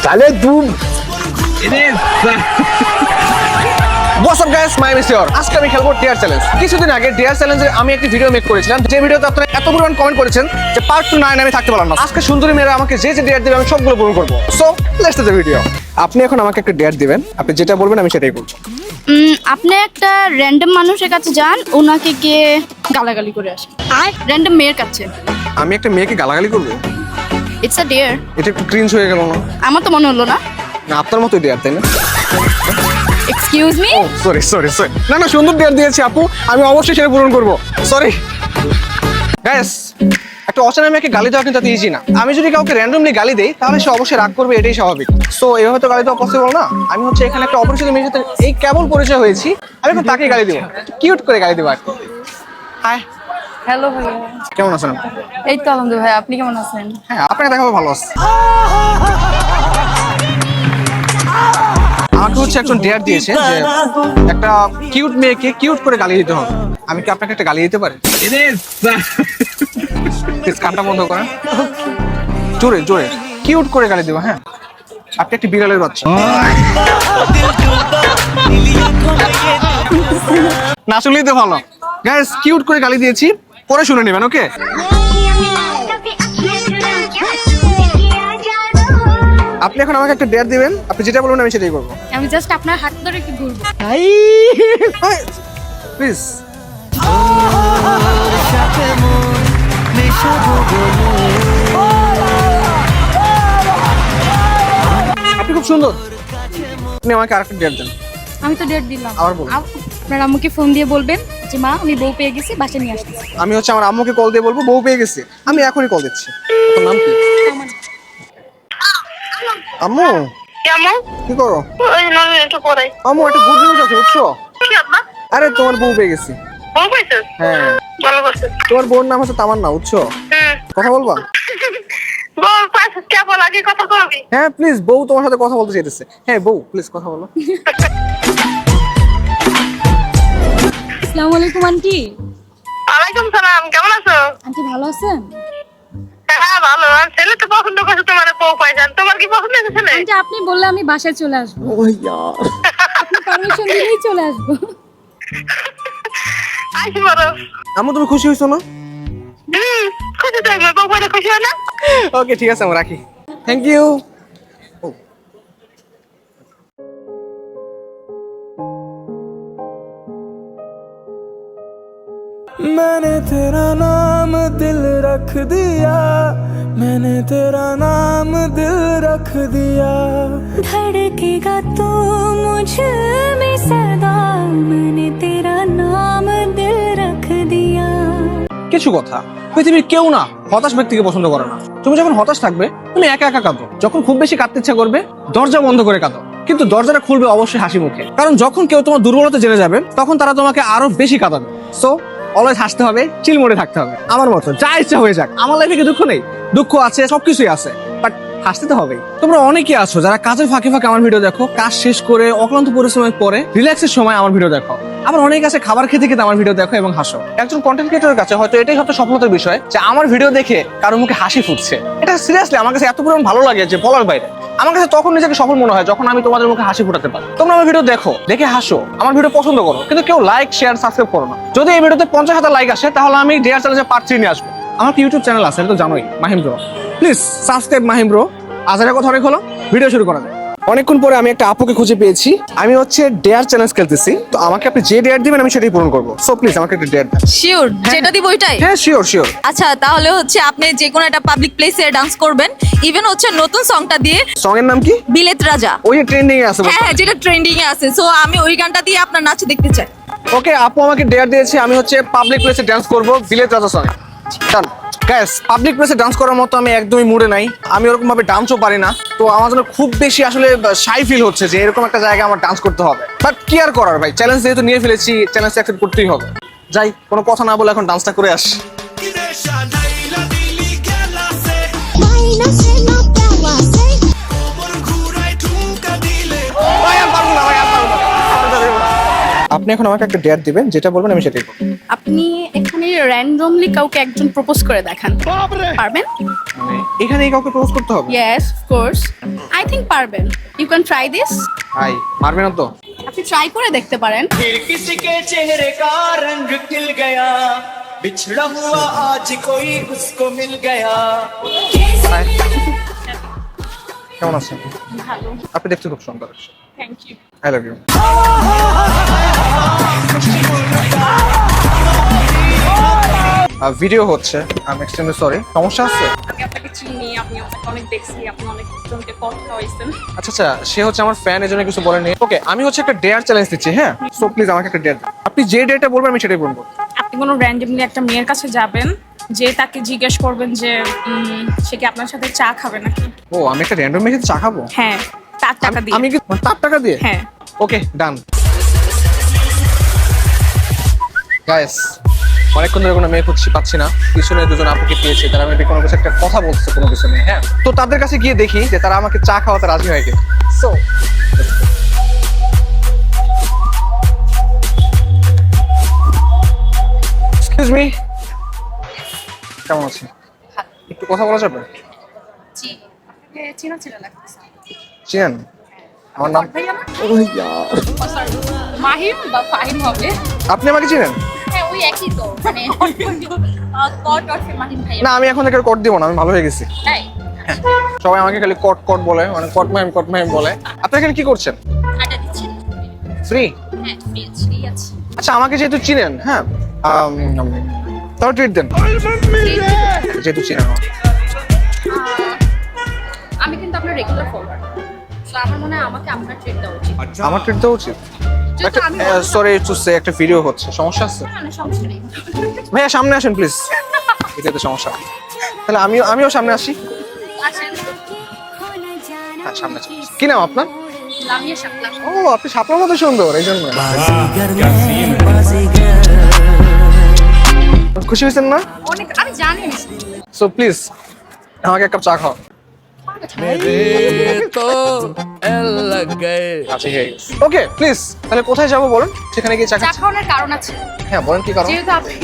তাহলে What's up guys, my name is Yor. আজকে আমি খেলবো ডেয়ার চ্যালেঞ্জ। কিছুদিন আগে ডেয়ার চ্যালেঞ্জে আমি একটি ভিডিও মেক করেছিলাম, যে ভিডিওতে আপনারা এত পরিমাণ কমেন্ট করেছেন যে পার্ট 2 না আমি থাকতে পারলাম না। আজকে সুন্দরী মেয়েরা আমাকে যে ডেয়ার দেবে আমি সবগুলো পূরণ করবো। So let's the video. আপনি এখন আমাকে একটা ডেয়ার দিবেন, আপনি যেটা বলবেন আমি সেটাই করব। আপনি একটা র্যান্ডম মানুষের কাছে যান, ওনাকে গিয়ে গালাগালি করে আসেন। আর র্যান্ডম মেয়ের কাছে আমি একটা মেয়েকে গালাগালি করবো? It's a dare. এটা একটু ক্রিঞ্জ হয়ে গেল না? আমার তো মনে হলো না। না আপনার মতোই ডেয়ার, তাই না? Excuse me. ও সরি সরি সরি, না সুন্দর ডেয়ার দিয়েছি আপু, আমি অবশ্যই সেটা পূরণ করব। সরি গাইস, একটা অচেনা মেয়েকে গালি দেওয়া কিন্তু ইজি না। আমি যদি কাউকে র্যান্ডমলি গালি দেই তাহলে সে অবশ্যই রাগ করবে, এটাই স্বাভাবিক। সো এইভাবে তো গালি দেওয়া পসিবল না। আমি হচ্ছে এখানে একটা অপরিচিত মেয়ের সাথে এই কেবল পরিচয় হয়েছি, আমি এখন তাকে গালি দেবো, কিউট করে গালি দেবো আর কি। হাই, হ্যালো ভাইয়া, কেমন আছেন আপনি? এই তো আলহামদুলিল্লাহ ভাই, আপনি কেমন আছেন? হ্যাঁ আপনাকে দেখাবো ভালো আছে। আমাকে হচ্ছে একজন ডেয়ার দিয়েছে যে একটা কিউট মেয়েকে কিউট করে গালি দিতে হবে। আমি কি আপনাকে একটা গালি দিতে পারি? কানটা বন্ধ করেন, জোরে জোরে কিউট করে গালি দেবো। হ্যাঁ, আপনি একটি বিড়ালের বাচ্চা। না শুনলেই তো ভালো। গাইস, কিউট করে গালি দিয়েছি, পরে শুনে নেবেন। ওকে, আপনি এখন আমাকে একটা ডেয়ার দিবেন, আপনি যেটা বলবেন আমি সেটাই করবো। আমি জাস্ট আপনার হাত ধরে একটু ঘুরবো। প্লিজ। আপনি খুব সুন্দর, আপনি আমাকে আরেকটা ডেয়ার দেন। আমি তো ডেট দিলাম। আবার বলুন। আপনার আম্মুকে ফোন দিয়ে বলবেন যে মা আমি বউ পেয়ে গেছি, বাসায় নিয়ে আসতেছি। আমি হচ্ছে আমার আম্মুকে কল দিয়ে বলবো বউ পেয়ে গেছি। আমি এখনই কল দিচ্ছি। আপনার নাম কি? আম্মু কি করো? আম্মু একটা গুড নিউজ আছে, বুঝছো? আরে তোমার বউ পেয়ে গেছি। হ্যাঁ, তোমার বউর নাম হচ্ছে তামান্না, বুঝছো? কথা বলবা? হ্যাঁ প্লিজ, বউ তোমার সাথে কথা বলতে চাইতেছে। হ্যাঁ বউ প্লিজ কথা বলো। আসসালামু আলাইকুম আন্টি। ওয়ালাইকুম সালাম, কেমন আছো? আন্টি ভালো আছেন? হ্যাঁ ভালো। আর ছেলে তো পছন্দ করছে, তোমার বউ পাইছেন। তোমার কি পছন্দ হয়েছে ছেলে? আন্টি আপনি বললে আমি বাসায় চলে আসবো। ও ইয়ার, আপনি পারমিশন দিলেই চলে আসবো। আইসি বলো। আম্মু তুমি খুশি হইছো না? খুশি তো হইবো, বউ পাইলে খুশি হয় না? ওকে ঠিক আছে, আমরা রাখি। Thank you. मैंने तेरा नाम दिल रख दिया, मैंने तेरा नाम दिल रख दिया, धड़केगा तू मुझ में सदा, मैंने तेरा नाम दिल रख दिया। কিছু কথা, পৃথিবীর কেউ না হতাশ ব্যক্তিকে পছন্দ করে না। তুমি যখন হতাশ থাকবে তুমি একা একা কাঁদো। যখন খুব বেশি কাঁদতে ইচ্ছা করবে দরজা বন্ধ করে কাঁদো, কিন্তু দরজাটা খুলবে অবশ্যই হাসি মুখে। কারণ যখন কেউ তোমার দুর্বলতা জেনে যাবে তখন তারা তোমাকে আরো বেশি কাঁদাবে। সো অলওয়েজ হাসতে হবে, চিল মোডে থাকতে হবে। আমার মতো যা ইচ্ছা হয়ে যাক, আমার লাইফে কি দুঃখ নেই? দুঃখ আছে, সবকিছুই আছে, বাট হাসতে তো হবেই। তোমরা অনেকে আছো যারা কাজের ফাঁকে ফাঁকে আমার ভিডিও দেখো, কাজ শেষ করে অক্লান্ত পরিশ্রমের পরে রিল্যাক্সের সময় আমার ভিডিও দেখো। আবার অনেক আছে খাবার খেতে খেতে আমার ভিডিও দেখো এবং হাসো। একজন কন্টেন্ট ক্রিয়েটরের কাছে হয়তো এটাই সবচেয়ে সফলতার বিষয় যে আমার ভিডিও দেখে কারো মুখে হাসি ফুটছে। এটা সিরিয়াসলি আমার কাছে এত পরিমাণ ভালো লাগে যে বলার বাইরে। আমার কাছে তখন নিজেকে সফল মনে হয় যখন আমি তোমাদের মুখে হাসি ফুটাতে পারি। তোমরা আমার ভিডিও দেখো, দেখে হাসো, আমার ভিডিও পছন্দ করো, কিন্তু কেউ লাইক শেয়ার সাবস্ক্রাইব করো না। যদি এই ভিডিওতে 50,000 লাইক আসে তাহলে আমি ডেয়ার চ্যালেঞ্জে পার্ট 3 নিয়ে আসবো। আমার ইউটিউব চ্যানেল আছে, এটা তো জানোই, Mahim bro. Please subscribe Mahim bro. আজারের কথা অনেক হলো, ভিডিও শুরু করা যায়। অনেকক্ষণ পরে আমি একটা আপুকে খুঁজে পেয়েছি। আমি হচ্ছে ডেয়ার চ্যালেঞ্জ খেলতেছি, তো আমাকে আপনি যে ডেয়ার দিবেন আমি সেটাই পূরণ করবো। সো প্লিজ আমাকে একটা ডেয়ার দেন। শিওর যেটা দিব ওইটাই? হ্যাঁ শিওর শিওর। আচ্ছা তাহলে হচ্ছে আপনি যে কোনো একটা পাবলিক প্লেসে ডান্স করবেন, ইভেন হচ্ছে নতুন সংটা দিয়ে। সং এর নাম কি? বিলেত রাজা। ওই যে ট্রেন্ডিং এ আছে। হ্যাঁ হ্যাঁ, যেটা ট্রেন্ডিং এ আছে। সো আমি ওই গানটা দিয়ে আপনার নাচ দেখতে চাই। ওকে, আপু আমাকে ডেয়ার দিয়েছে, আমি হচ্ছে পাবলিক প্লেসে ডান্স করব বিলেত রাজা সং। ডান। গাইস, পাবলিক প্লেসে ডান্স করার মতো আমি একদমই মুডে নাই। আমি ওরকম ভাবে ডান্সও পারি না, তো আমার জন্য খুব বেশি আসলে শাই ফিল হচ্ছে যে এরকম একটা জায়গায় আমার ডান্স করতে হবে। বাট কি আর করার ভাই, চ্যালেঞ্জ যেহেতু নিয়ে ফেলেছি, চ্যালেঞ্জ অ্যাকসেপ্ট করতেই হবে। যাই, কোনো কথা না বলে এখন ডান্সটা করে আসি। আপু আপনি এখন আমাকে একটা ডেট দিবেন, যেটা বলবেন আমি সেটাই করব। আপনি এখানে র্যান্ডমলি কাউকে একজন প্রপোজ করে দেখান, পারবেন? মানে এখানেই কাউকে প্রপোজ করতে হবে? Yes of course, I think পারবেন। You can try this. ভাই পারবে না তো? আপনি ট্রাই করে দেখতে পারেন। फिर किसी के चेहरे का रंग खिल गया बिछड़ा हुआ आज कोई उसको मिल गया কেমন আছেন? ভালো, আপনি দেখতে খুব সুন্দর। Thank you. I love you. Video হচ্ছে, আমি এক্সট্রিমলি সরি। সমস্যা আছে? আমি আপনাকে চিনি, আপনি আপনাকে অনেক দেখছি, আপনি অনেক জনকে কথা হইছেন। আচ্ছা আচ্ছা, সে হচ্ছে আমার ফ্যান, এজন্য কিছু বলেনি। ওকে, আমি হচ্ছে একটা ডেয়ার চ্যালেঞ্জ দিচ্ছি, হ্যাঁ? সো প্লিজ আমাকে একটা ডেয়ার। আপনি যে ডেটা বলবেন আমি সেটাই বলবো। আপনি কোনো র্যান্ডমলি একটা মেয়ের কাছে যাবেন, যে তাকে জিজ্ঞেস করবেন যে সে কি আপনার সাথে চা খাবে নাকি। ও, আমি একটা র্যান্ডম মেয়ের সাথে চা খাবো? হ্যাঁ, তার টাকা দিয়ে। আমি কি তার টাকা দিয়ে? হ্যাঁ। ওকে, ডান। গাইস, অনেকক্ষণ ধরে কোনো মেয়ে খুঁজছি, পাচ্ছি না। পিছনে দুজন আপুকে পেয়েছি, তারা মেবি কোনো কিছু একটা কথা বলছে কোনো কিছু নিয়ে, হ্যাঁ? তো তাদের কাছে গিয়ে দেখি যে তারা আমাকে চা খাওয়াতে রাজি হয় কিনা। সো এক্সকিউজ মি, কেমন আছেন? একটু কথা বলা যাবে? জি, আপনাকে চিনা চিনা লাগতেছে। চিনেন আমার নাম? মাহিম বা ফাহিম হবে। আপনি আমাকে চিনেন? হ্যাঁ, ওই একই তো, মানে কট অর্থে মাহিম ভাই। না, আমি এখন থেকে কট দিব না, আমি ভালো হয়ে গেছি। তাই সবাই আমাকে খালি কট কট বলে, মানে কট মাহিম বলে। আপনি এখানে কি করছেন? আটা দিচ্ছেন? ফ্রি? হ্যাঁ, ফ্রি আছে। আচ্ছা, আমাকে যেহেতু চিনেন, হ্যাঁ, তাও ট্রিট দেন, যেহেতু চিনেন। আমি কিন্তু আপনার রেগুলার ফলোয়ার, সো আমার মনে হয় আমাকে আপনার ট্রিট দেওয়া উচিত। আমার ট্রিট দেওয়া উচিত? যেহেতু আমি সরি টু সে, একটা ভিডিও হচ্ছে, সমস্যা আছে? না, সমস্যা নেই। ভাইয়া সামনে আসেন প্লিজ, এটাতে সমস্যা। তাহলে আমিও সামনে আসি। আসেন। হ্যাঁ, সামনে আসি। কি নাম আপনার? লামিয়া শাপলা। ও, আপনি শাপলার মতো সুন্দর, এই জন্য। খুশি হয়েছেন না? অনেক, আমি জানি। সো প্লিজ আমাকে এক কাপ চা খাও। আচ্ছা, ওকে প্লিজ। তাহলে কোথায় যাবো বলুন, সেখানে গিয়ে চা চা খাচ্ছি। খাওয়ানোর কারণ আছে। হ্যাঁ, বলেন কি কারণ? যেহেতু আপনি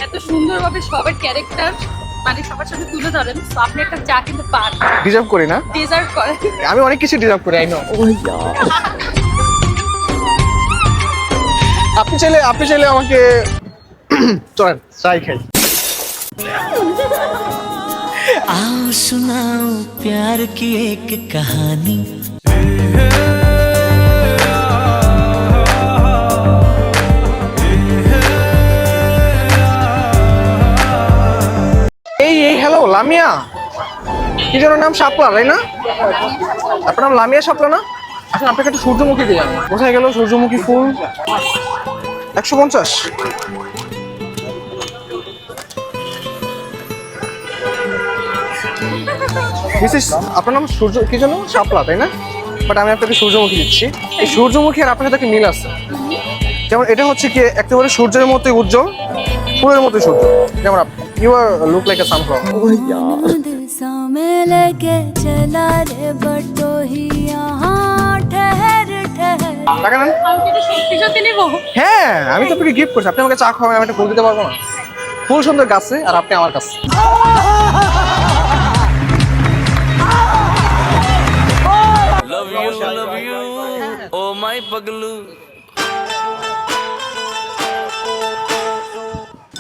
এত সুন্দরভাবে সবার ক্যারেক্টার মানে সবার সাথে তুলে ধরেন, তো আপনি একটা চা কিন্তু পান, ডিজার্ভ করি না? ডিজার্ভ করেন। আমি অনেক কিছু ডিজার্ভ করি, আই নো। আপনি চাইলে আমাকে চলেন চাই খাই। आओ सुनाओ प्यार की एक कहानी এই হ্যালো লামিয়া, কি যেন নাম? শাপলা, তাই না? আপনার নাম লামিয়া শাপলা না? আসলে আপনাকে একটা সূর্যমুখী দিয়ে আমি। কোথায় গেল সূর্যমুখী ফুল? 150। মিসেস, আপনার নাম সূর্য কি যেন? শাপলা, তাই না? বাট আমি আপনাকে সূর্যমুখী দিচ্ছি। এই সূর্যমুখী আর আপনার সাথে একটা মিল আছে। যেমন এটা হচ্ছে কি একেবারে সূর্যের মতোই উজ্জ্বল, ফুলের মতোই সূর্য। যেমন you are look like a sunflower. दिल सा में लेके चला रे बटो ही यहाँ ठहर ठहर টাকা নেন। আমি কি এটা সত্যি সত্যি নিব? হ্যাঁ, আমি তো আপনাকে গিফট করছি। আপনি আমাকে চা খাওয়াবেন, আমি একটা ফুল দিতে পারবো না? ফুল সুন্দর গাছে, আর আপনি আমার কাছে। love you oh my paglu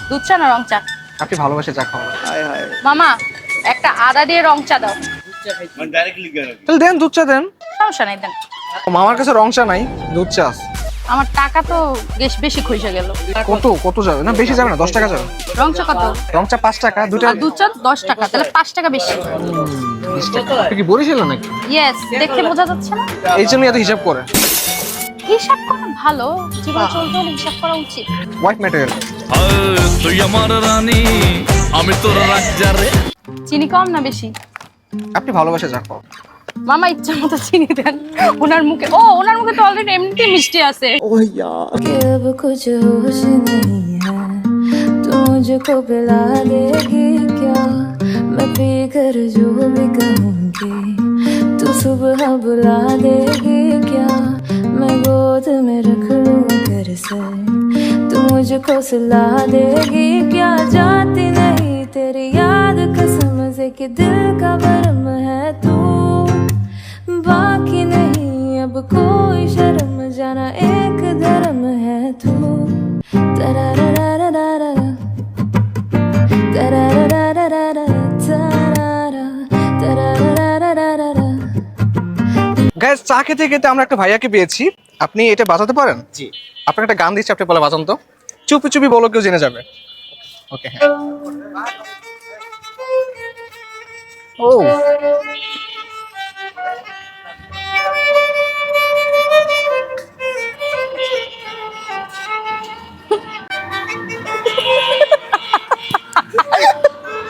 দুধ চা না রং চা? আপনি ভালোবাসে চা খাওয়াবেন। মামা, একটা আদা দিয়ে রং চা দাও। তাহলে দেন, দুধ চা দেন। সমস্যা নাই, দেন। মামার কাছে রং চা নাই, দুধ চা আছে। আমার টাকা তো বেশি খইসা গেল। কত যাবে? না বেশি যাবে না, 10 টাকা যাবে। রং চা কত? রং চা 5 টাকা, দুটো আর দুধ চা 10 টাকা, তাহলে 5 টাকা বেশি। 20 টাকা। আপনি কি বরিশাল নাকি? ইয়েস, দেখে বোঝা যাচ্ছে না। এই জন্য এত হিসাব করে। হিসাব করা ভালো, জীবন চলতে হলে হিসাব করা উচিত। White material. তুই আমার রানী, আমি তোর রাজা রে। চিনি কম না বেশি? আপনি ভালোবাসে চা খাও। মামা ইচ্ছা মতো চিনি দেন। ওনার মুখে তো অলরেডি এমনিতেই মিষ্টি আছে। कि अब कुछ होश नहीं है तू मुझको पिला देगी क्या मैं पी कर जो भी कहूँगी तू सुबह बुला देगी क्या मैं गोद में रख लूँ अगर से तू मुझको सुला देगी क्या जाती नहीं तेरी याद कसम से कि दिल का भरम है तू बाकी नहीं अब कोई शर्म जाना एक धर्म है तू तरारारारारा तरारारारारा तरारा तरारारारारा। গাইস চা খেতে খেতে আমরা একটা ভাইয়াকে পেয়েছি, আপনি এটা বাজাতে পারেন? জি। আপনাকে একটা গান দিচ্ছি, আপনি বলে বাজান তো। চুপি চুপি বলো, কেউ জেনে যাবে। ওকে হ্যাঁ। ও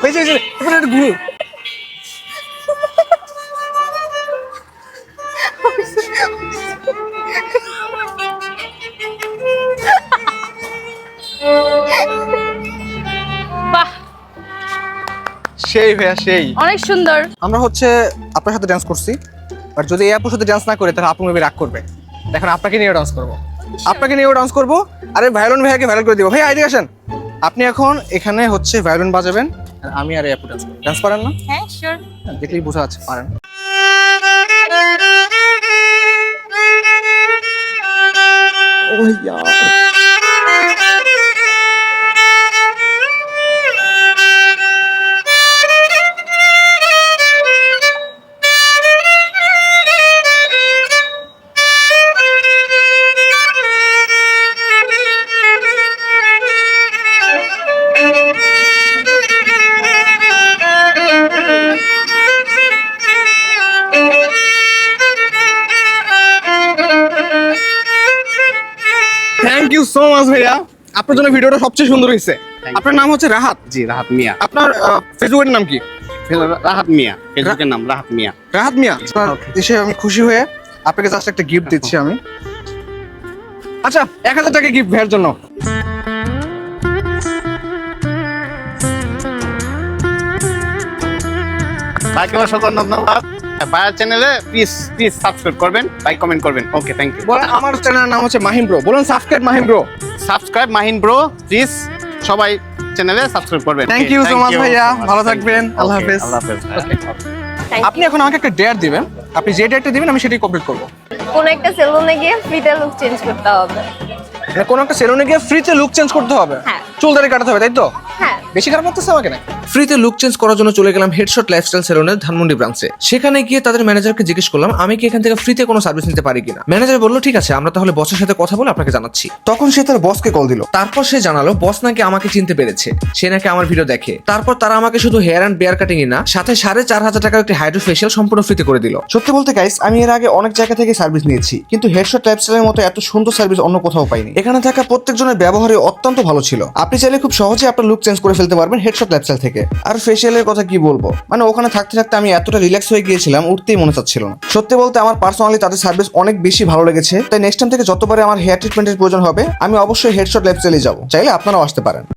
হয়েছে এবার একটা ঘুরু। বাহ, সেই ভাইয়া সেই। অনেক সুন্দর। আমরা হচ্ছে আপনার সাথে ডান্স করছি, আর যদি এই আপুর সাথে ডান্স না করে তাহলে আপু মেবি রাগ করবে। দেখুন আপনাকে নিয়েও ডান্স করবো, আপনাকে নিয়েও ডান্স করবো। আরে ভায়োলিন ভাইয়াকে ভাইরাল করে দিব। ভাই আইডিয়া আসেন, আপনি এখন এখানে হচ্ছে ভায়োলিন বাজাবেন আর আমি আর এই আপু ডান্স করবো। ডান্স পারেন না? হ্যাঁ শিওর। দেখলেই বোঝা যাচ্ছে পারেন। ও ইয়ার থ্যাংক ইউ সো মাচ ভাইয়া, আপনার জন্য ভিডিওটা সবচেয়ে সুন্দর হয়েছে। আপনার নাম হচ্ছে রাহাত? জি রাহাত মিয়া। আপনার ফেসবুকের নাম কি? রাহাত মিয়া, ফেসবুকের নাম রাহাত মিয়া। রাহাত মিয়া, এসে আমি খুশি হয়ে আপনাকে জাস্ট একটা গিফট দিচ্ছি আমি। আচ্ছা 1000 টাকা গিফট ভাইয়ের জন্য। ভাইকে অসংখ্য ধন্যবাদ। ভাইয়ের চ্যানেলে প্লিজ সাবস্ক্রাইব করবেন, লাইক কমেন্ট করবেন। Okay thank you. বলেন আমার চ্যানেলের নাম হচ্ছে মাহিম ব্রো, বলুন subscribe Mahim bro. Subscribe Mahin bro, please সবাই চ্যানেলে সাবস্ক্রাইব করবেন। থ্যাংক ইউ সো মাচ ভাইয়া, ভালো থাকবেন। আল্লাহ Okay, হাফেজ। আল্লাহ হাফেজ। আপনি এখন আমাকে একটা ডেয়ার দিবেন, আপনি যে ডেয়ারটা দিবেন আমি সেটাই কমপ্লিট করবো। কোন একটা সেলুনে গিয়ে ফ্রিতে লুক চেঞ্জ করতে হবে। মানে কোনো একটা সেলুনে গিয়ে ফ্রিতে লুক চেঞ্জ করতে হবে, হ্যাঁ। চুল দাড়ি কাটাতে হবে, তাই তো? হ্যাঁ। বেশি খারাপ লাগতেছে আমাকে না? ফ্রিতে লুক চেঞ্জ করার জন্য চলে গেলাম হেডশট লাইফস্টাইল সেলুনের ধানমন্ডি ব্রাঞ্চে। সেখানে গিয়ে তাদের ম্যানেজারকে জিজ্ঞেস করলাম আমি কি এখান থেকে ফ্রিতে কোনো সার্ভিস নিতে পারি কিনা। ম্যানেজার বললো ঠিক আছে, আমরা তাহলে বসের সাথে কথা বলে আপনাকে জানাচ্ছি। তখন সে তার বসকে কল দিল, তারপর সে জানালো বস নাকি আমাকে চিনতে পেরেছে, সে নাকি আমার ভিডিও দেখে। তারপর তারা আমাকে শুধু হেয়ার অ্যান্ড বেয়ার কাটিং না, সাথে 4500 টাকার একটি হাইড্রো ফেশিয়াল সম্পূর্ণ ফ্রিতে করে দিল। সত্যি বলতে গাইস, আমি এর আগে অনেক জায়গা থেকে সার্ভিস নিয়েছি, কিন্তু হেডশট লাইফস্টাইলের মতো এত সুন্দর সার্ভিস অন্য কোথাও পাইনি। এখানে থাকা প্রত্যেকজনের ব্যবহারে অত্যন্ত ভালো ছিল। আপনি চাইলে খুব সহজে আপনার লুক চেঞ্জ করে ফেলতে পারবেন হেডশট লাইফস্টাইল থেকে। আর ফেশিয়ালের কথা কি বলবো, মানে ওখানে থাকতে থাকতে আমি এতটা রিল্যাক্স হয়ে গিয়েছিলাম, উঠতেই মনে চাচ্ছিল না। সত্যি বলতে আমার পার্সোনালি তাদের সার্ভিস অনেক বেশি ভালো লেগেছে। তাই নেক্সট টাইম থেকে যতবারে আমার হেয়ার ট্রিটমেন্টের প্রয়োজন হবে আমি অবশ্যই হেডশট লাইফস্টাইলে যাব। চাইলে আপনারাও আসতে পারেন।